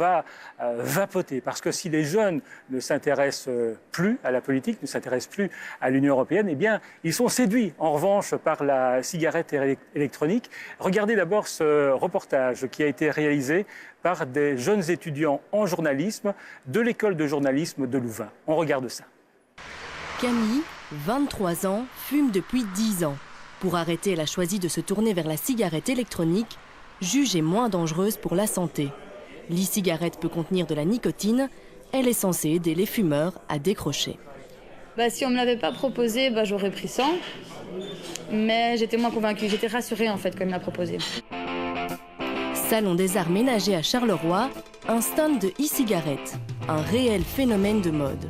va vapoter. Parce que si les jeunes ne s'intéressent plus à la politique, ne s'intéressent plus à l'Union européenne, eh bien, ils sont séduits, en revanche, par la cigarette électronique. Regardez d'abord ce reportage qui a été réalisé par des jeunes étudiants en journalisme de l'école de journalisme de Louvain. On regarde ça. Camille, 23 ans, fume depuis 10 ans. Pour arrêter, elle a choisi de se tourner vers la cigarette électronique, jugée moins dangereuse pour la santé. L'e-cigarette peut contenir de la nicotine. Elle est censée aider les fumeurs à décrocher. Si on ne me l'avait pas proposé, j'aurais pris 100. Mais j'étais moins convaincue. J'étais rassurée en fait quand il me l'a proposé. Salon des arts ménagers à Charleroi, un stand de e-cigarette, un réel phénomène de mode.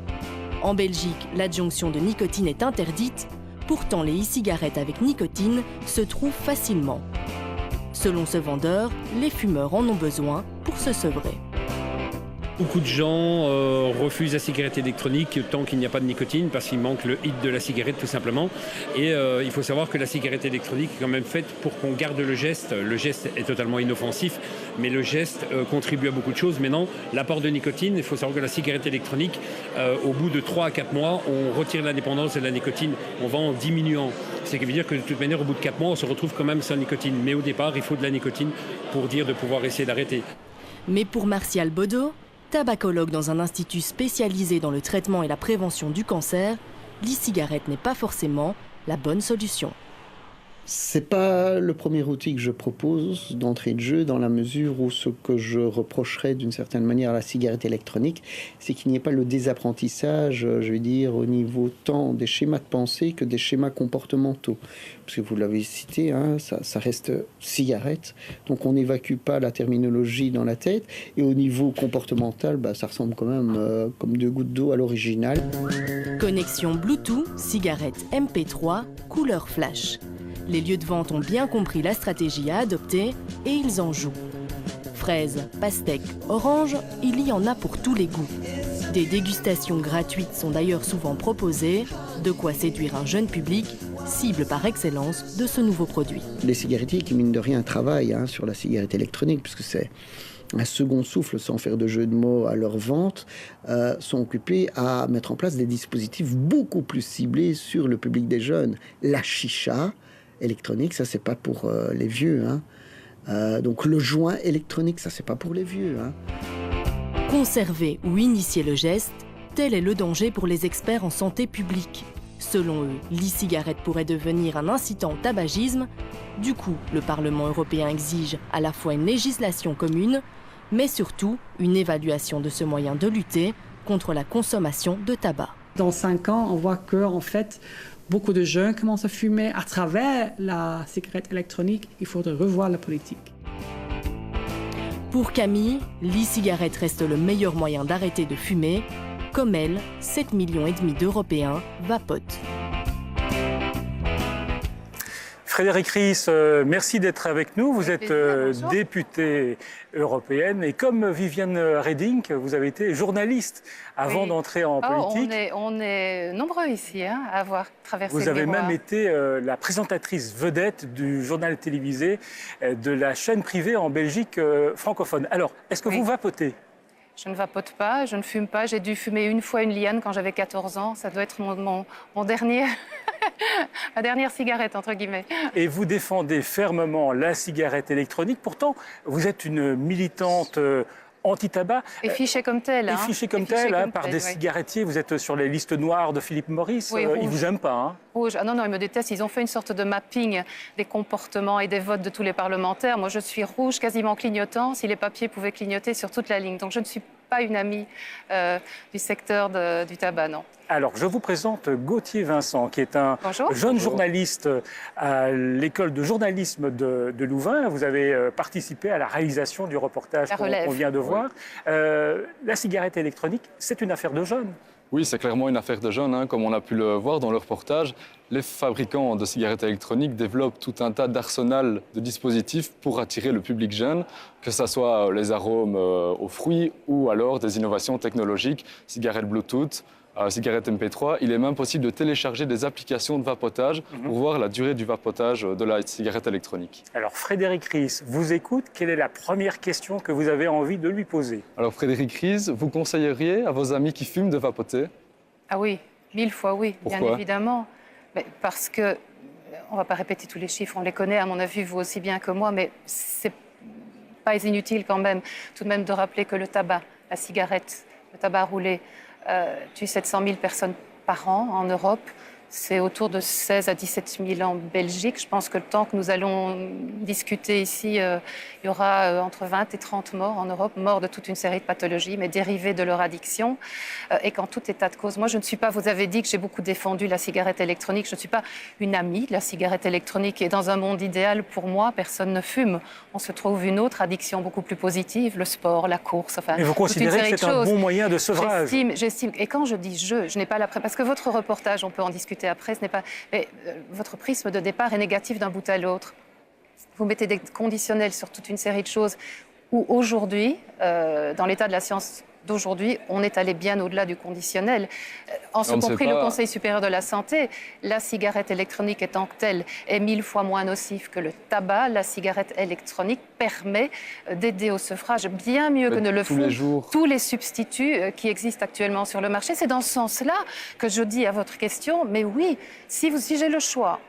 En Belgique, l'adjonction de nicotine est interdite, pourtant les e-cigarettes avec nicotine se trouvent facilement. Selon ce vendeur, les fumeurs en ont besoin pour se sevrer. Beaucoup de gens refusent la cigarette électronique tant qu'il n'y a pas de nicotine parce qu'il manque le hit de la cigarette tout simplement. Et il faut savoir que la cigarette électronique est quand même faite pour qu'on garde le geste. Le geste est totalement inoffensif, mais le geste contribue à beaucoup de choses. Maintenant, l'apport de nicotine, il faut savoir que la cigarette électronique, au bout de 3 à 4 mois, on retire l'indépendance de la nicotine, on va en diminuant. Ce qui veut dire que de toute manière, au bout de 4 mois, on se retrouve quand même sans nicotine. Mais au départ, il faut de la nicotine pour dire de pouvoir essayer d'arrêter. Mais pour Martial Baudot, tabacologue dans un institut spécialisé dans le traitement et la prévention du cancer, l'e-cigarette n'est pas forcément la bonne solution. C'est pas le premier outil que je propose d'entrée de jeu, dans la mesure où ce que je reprocherais d'une certaine manière à la cigarette électronique, c'est qu'il n'y ait pas le désapprentissage, je veux dire, au niveau tant des schémas de pensée que des schémas comportementaux. Parce que vous l'avez cité, ça reste cigarette, donc on n'évacue pas la terminologie dans la tête. Et au niveau comportemental, ça ressemble quand même comme 2 gouttes d'eau à l'original. Connexion Bluetooth, cigarette MP3, couleur flash. Les lieux de vente ont bien compris la stratégie à adopter et ils en jouent. Fraises, pastèques, oranges, il y en a pour tous les goûts. Des dégustations gratuites sont d'ailleurs souvent proposées, de quoi séduire un jeune public, cible par excellence de ce nouveau produit. Les cigarettiers qui, mine de rien, travaillent sur la cigarette électronique, puisque c'est un second souffle, sans faire de jeu de mots à leur vente, sont occupés à mettre en place des dispositifs beaucoup plus ciblés sur le public des jeunes. La chicha électronique, ça c'est pas pour les vieux. Donc le joint électronique, ça c'est pas pour les vieux. Conserver ou initier le geste, tel est le danger pour les experts en santé publique. Selon eux, l'e-cigarette pourrait devenir un incitant au tabagisme. Du coup, le Parlement européen exige à la fois une législation commune, mais surtout une évaluation de ce moyen de lutter contre la consommation de tabac. Dans 5 ans, on voit que, en fait, beaucoup de jeunes commencent à fumer à travers la cigarette électronique. Il faudrait revoir la politique. Pour Camille, l'e-cigarette reste le meilleur moyen d'arrêter de fumer. Comme elle, 7,5 millions d'Européens vapotent. Frédérique Ries, merci d'être avec nous. Vous êtes députée européenne et comme Viviane Reding, vous avez été journaliste avant d'entrer en politique. On est nombreux ici à avoir traversé le Vous avez miroir. même été la présentatrice vedette du journal télévisé de la chaîne privée en Belgique francophone. Alors, est-ce que vous vapotez ? Je ne vapote pas, je ne fume pas. J'ai dû fumer une fois une liane quand j'avais 14 ans. Ça doit être mon dernier... ma dernière cigarette, entre guillemets. Et vous défendez fermement la cigarette électronique. Pourtant, vous êtes une militante anti-tabac. Et fichée comme telle. Et fichée comme telle par des cigarettiers. Vous êtes sur les listes noires de Philippe Maurice. Oui, ils ne vous aiment pas. Rouge. Ah non, ils me détestent. Ils ont fait une sorte de mapping des comportements et des votes de tous les parlementaires. Moi, je suis rouge, quasiment clignotant, si les papiers pouvaient clignoter sur toute la ligne. Donc, je ne suis pas une amie du secteur du tabac, non. Alors, je vous présente Gauthier Vincent, qui est un jeune journaliste à l'école de journalisme de Louvain. Vous avez participé à la réalisation du reportage qu'on vient de voir. La cigarette électronique, c'est une affaire de jeunes. Oui, c'est clairement une affaire de jeunes, comme on a pu le voir dans le reportage. Les fabricants de cigarettes électroniques développent tout un tas d'arsenal de dispositifs pour attirer le public jeune, que ce soit les arômes aux fruits ou alors des innovations technologiques, cigarettes Bluetooth, à la cigarette MP3, il est même possible de télécharger des applications de vapotage pour voir la durée du vapotage de la cigarette électronique. Alors Frédéric Ries vous écoute. Quelle est la première question que vous avez envie de lui poser? Alors Frédéric Ries, vous conseilleriez à vos amis qui fument de vapoter? Ah oui, 1000 fois oui, bien Pourquoi? évidemment. Mais parce que, on ne va pas répéter tous les chiffres, on les connaît à mon avis, vous aussi bien que moi, mais c'est pas inutile quand même, tout de même de rappeler que le tabac, la cigarette, le tabac roulé, tue 700 000 personnes par an en Europe. C'est autour de 16 à 17 000 en Belgique. Je pense que le temps que nous allons discuter ici, il y aura entre 20 et 30 morts en Europe, morts de toute une série de pathologies, mais dérivées de leur addiction. Et qu'en tout état de cause, moi je ne suis pas, vous avez dit que j'ai beaucoup défendu la cigarette électronique, je ne suis pas une amie de la cigarette électronique. Et dans un monde idéal, pour moi, personne ne fume. On se trouve une autre addiction beaucoup plus positive, le sport, la course, enfin... Et vous considérez que c'est un bon moyen de sevrage? J'estime. Et quand je dis je n'ai pas la... Parce que votre reportage, on peut en discuter après, ce n'est pas... Mais votre prisme de départ est négatif d'un bout à l'autre. Vous mettez des conditionnels sur toute une série de choses où aujourd'hui, dans l'état de la science d'aujourd'hui, on est allé bien au-delà du conditionnel. En ce compris le Conseil supérieur de la santé, la cigarette électronique étant que telle est 1000 fois moins nocive que le tabac. La cigarette électronique permet d'aider au sevrage bien mieux que ne le font tous les substituts qui existent actuellement sur le marché. C'est dans ce sens-là que je dis à votre question, mais oui, si j'ai le choix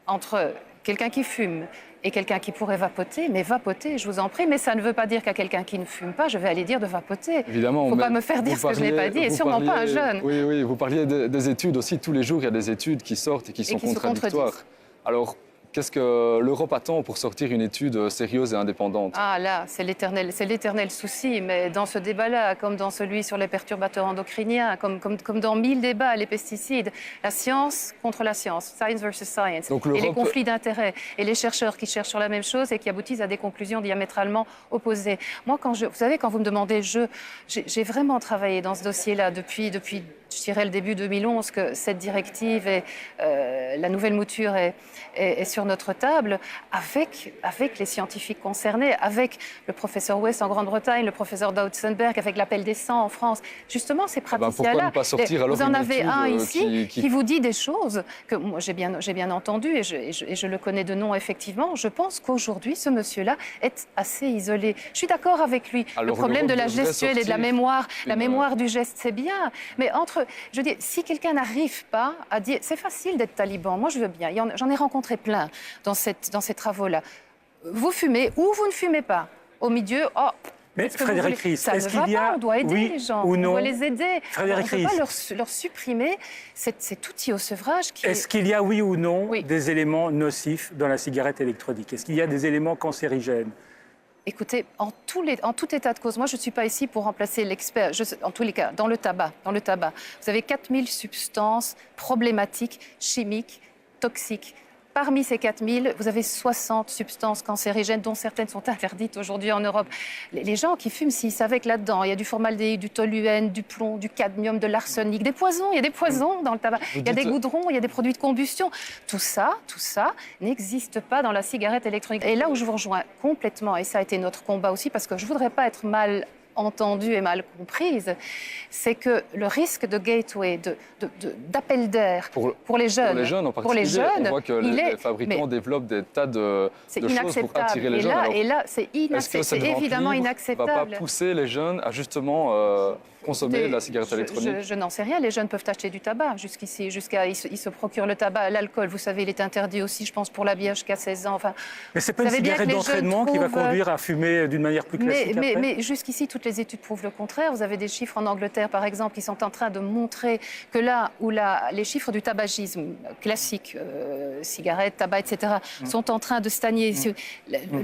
entre quelqu'un qui fume et quelqu'un qui pourrait vapoter, mais vapoter, je vous en prie, mais ça ne veut pas dire qu'à quelqu'un qui ne fume pas, je vais aller dire de vapoter. Évidemment. Il ne faut pas me faire dire ce que je n'ai pas dit, et sûrement pas un jeune. Oui, vous parliez des études aussi. Tous les jours, il y a des études qui sortent et qui sont contradictoires. Alors, qu'est-ce que l'Europe attend pour sortir une étude sérieuse et indépendante? Ah là, c'est l'éternel souci, mais dans ce débat-là, comme dans celui sur les perturbateurs endocriniens, comme dans 1000 débats, les pesticides, la science contre la science, science versus science, et les conflits d'intérêts, et les chercheurs qui cherchent sur la même chose et qui aboutissent à des conclusions diamétralement opposées. Moi, vous savez, quand vous me demandez j'ai vraiment travaillé dans ce dossier-là depuis je dirais le début 2011, que cette directive et la nouvelle mouture est sur notre table, avec les scientifiques concernés, avec le professeur West en Grande-Bretagne, le professeur Dautzenberg, avec l'appel des 100 en France. Justement, ces praticiens-là, vous en avez un ici qui vous dit des choses que moi j'ai bien entendu et je le connais de nom effectivement. Je pense qu'aujourd'hui, ce monsieur-là est assez isolé. Je suis d'accord avec lui. Alors, le problème de la gestuelle et de la mémoire du geste, c'est bien, mais je dis, si quelqu'un n'arrive pas à dire, c'est facile d'être taliban, moi je veux bien, j'en ai rencontré plein dans ces travaux-là. Vous fumez ou vous ne fumez pas. Au milieu, mais Frédéric Ries, est-ce qu'il y a, on doit aider les gens, on doit les aider. Frédéric Ries, on ne peut pas leur supprimer cet outil au sevrage qui... Est-ce qu'il y a, oui ou non, des éléments nocifs dans la cigarette électronique? Est-ce qu'il y a des éléments cancérigènes? Écoutez, en tout état de cause, moi je ne suis pas ici pour remplacer l'expert. En tous les cas, dans le tabac, vous avez 4000 substances problématiques, chimiques, toxiques. Parmi ces 4000, vous avez 60 substances cancérigènes, dont certaines sont interdites aujourd'hui en Europe. Les gens qui fument, s'ils savaient que là-dedans, il y a du formaldéhyde, du toluène, du plomb, du cadmium, de l'arsenic, des poisons, il y a des poisons dans le tabac, il y a des goudrons, il y a des produits de combustion. Tout ça n'existe pas dans la cigarette électronique. Et là où je vous rejoins complètement, et ça a été notre combat aussi, parce que je ne voudrais pas être mal entendue et mal comprise, c'est que le risque de gateway, d'appel d'air pour les jeunes, en particulier, on voit que les fabricants développent des tas de choses pour attirer les jeunes. Et là, c'est évidemment inacceptable. Ne va pas pousser les jeunes à justement consommer la cigarette électronique? Je n'en sais rien. Les jeunes peuvent acheter du tabac jusqu'ici. Ils se procurent le tabac, l'alcool. Vous savez, il est interdit aussi, je pense, pour la bière jusqu'à 16 ans. Enfin, mais c'est pas une cigarette d'entraînement qui va conduire à fumer d'une manière plus classique mais jusqu'ici, toutes les études prouvent le contraire. Vous avez des chiffres en Angleterre, par exemple, qui sont en train de montrer que là où les chiffres du tabagisme classique, cigarettes, tabac, etc., sont en train de stagner.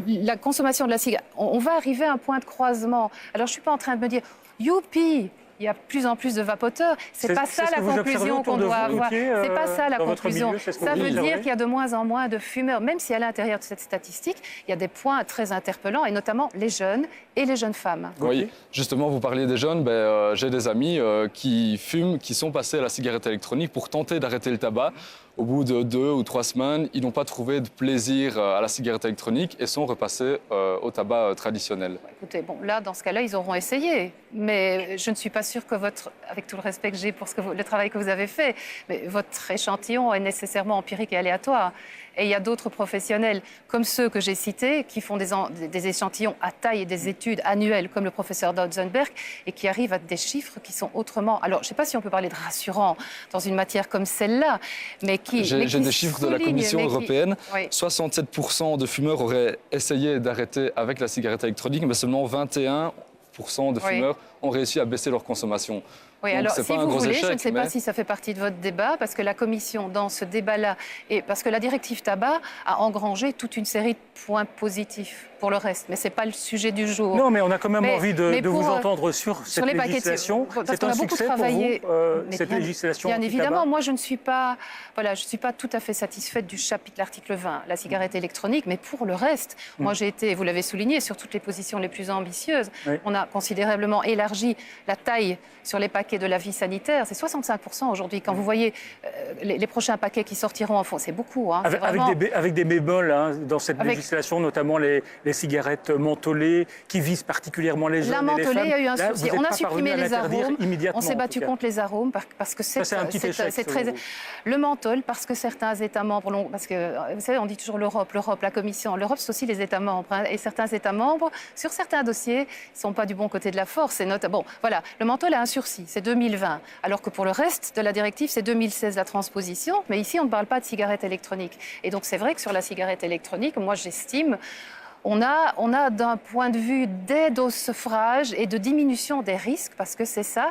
La consommation de la cigarette, on va arriver à un point de croisement. Alors, je ne suis pas en train de me dire youpi, il y a de plus en plus de vapoteurs. C'est pas ça la conclusion qu'on doit avoir. C'est pas ça la conclusion. Ça veut dire qu'il y a de moins en moins de fumeurs, même si à l'intérieur de cette statistique, il y a des points très interpellants, et notamment les jeunes et les jeunes femmes. Oui, justement, vous parliez des jeunes. J'ai des amis qui fument, qui sont passés à la cigarette électronique pour tenter d'arrêter le tabac. au bout de 2 ou 3 semaines, ils n'ont pas trouvé de plaisir à la cigarette électronique et sont repassés au tabac traditionnel. Écoutez, bon, là, dans ce cas-là, ils auront essayé. Mais je ne suis pas sûre que avec tout le respect que j'ai pour le travail que vous avez fait, mais votre échantillon est nécessairement empirique et aléatoire. Et il y a d'autres professionnels, comme ceux que j'ai cités, qui font des échantillons à taille et des études annuelles, comme le professeur Dodzenberg, et qui arrivent à des chiffres qui sont autrement... Alors, je ne sais pas si on peut parler de rassurants dans une matière comme celle-là, mais qui... J'ai des chiffres de la Commission européenne. Oui. 67% de fumeurs auraient essayé d'arrêter avec la cigarette électronique, mais seulement 21% de fumeurs ont réussi à baisser leur consommation. Oui, donc, alors si vous voulez, échec, je ne sais pas si ça fait partie de votre débat, parce que la Commission, dans ce débat-là, et parce que la directive tabac a engrangé toute une série de points positifs pour le reste, mais ce n'est pas le sujet du jour. Non, mais on a quand même envie de vous entendre sur cette législation. C'est un succès pour vous, cette législation Bien évidemment, moi je ne suis pas tout à fait satisfaite du chapitre de l'article 20, la cigarette électronique, mais pour le reste, moi j'ai été, vous l'avez souligné, sur toutes les positions les plus ambitieuses. Oui. On a considérablement élargi la taille sur les paquets de la vie sanitaire, c'est 65% aujourd'hui. Quand vous voyez les prochains paquets qui sortiront en fond, c'est beaucoup. Hein, avec des bémols dans cette législation, notamment les cigarettes mentholées qui visent particulièrement les jeunes et les femmes. La mentholée, il y a eu un souci. On a supprimé les arômes. On s'est battu contre les arômes parce que c'est très... Le menthol, parce que certains États membres... Parce que, vous savez, on dit toujours l'Europe, la Commission. L'Europe, c'est aussi les États membres. Hein, et certains États membres, sur certains dossiers, ne sont pas du bon côté de la force. Bon, voilà. Le menthol a un sursis. C'est 2020. Alors que pour le reste de la directive, c'est 2016 la transposition. Mais ici, on ne parle pas de cigarette électronique. Et donc, c'est vrai que sur la cigarette électronique, moi, j'estime... On a d'un point de vue d'aide au sevrage et de diminution des risques, parce que c'est ça,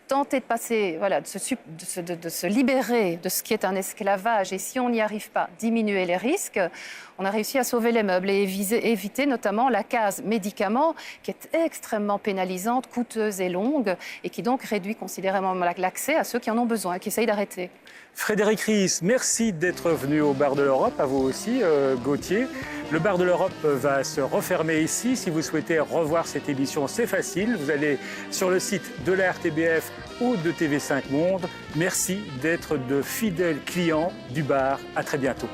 tenter de passer, voilà, de se libérer de ce qui est un esclavage, et si on n'y arrive pas, diminuer les risques, on a réussi à sauver les meubles et éviter notamment la case médicaments, qui est extrêmement pénalisante, coûteuse et longue, et qui donc réduit considérablement l'accès à ceux qui en ont besoin, qui essayent d'arrêter. Frédéric Ries, merci d'être venu au Bar de l'Europe, à vous aussi, Gauthier. Le Bar de l'Europe va se refermer ici. Si vous souhaitez revoir cette émission, c'est facile. Vous allez sur le site de la RTBF ou de TV5 Monde. Merci d'être de fidèles clients du bar. À très bientôt.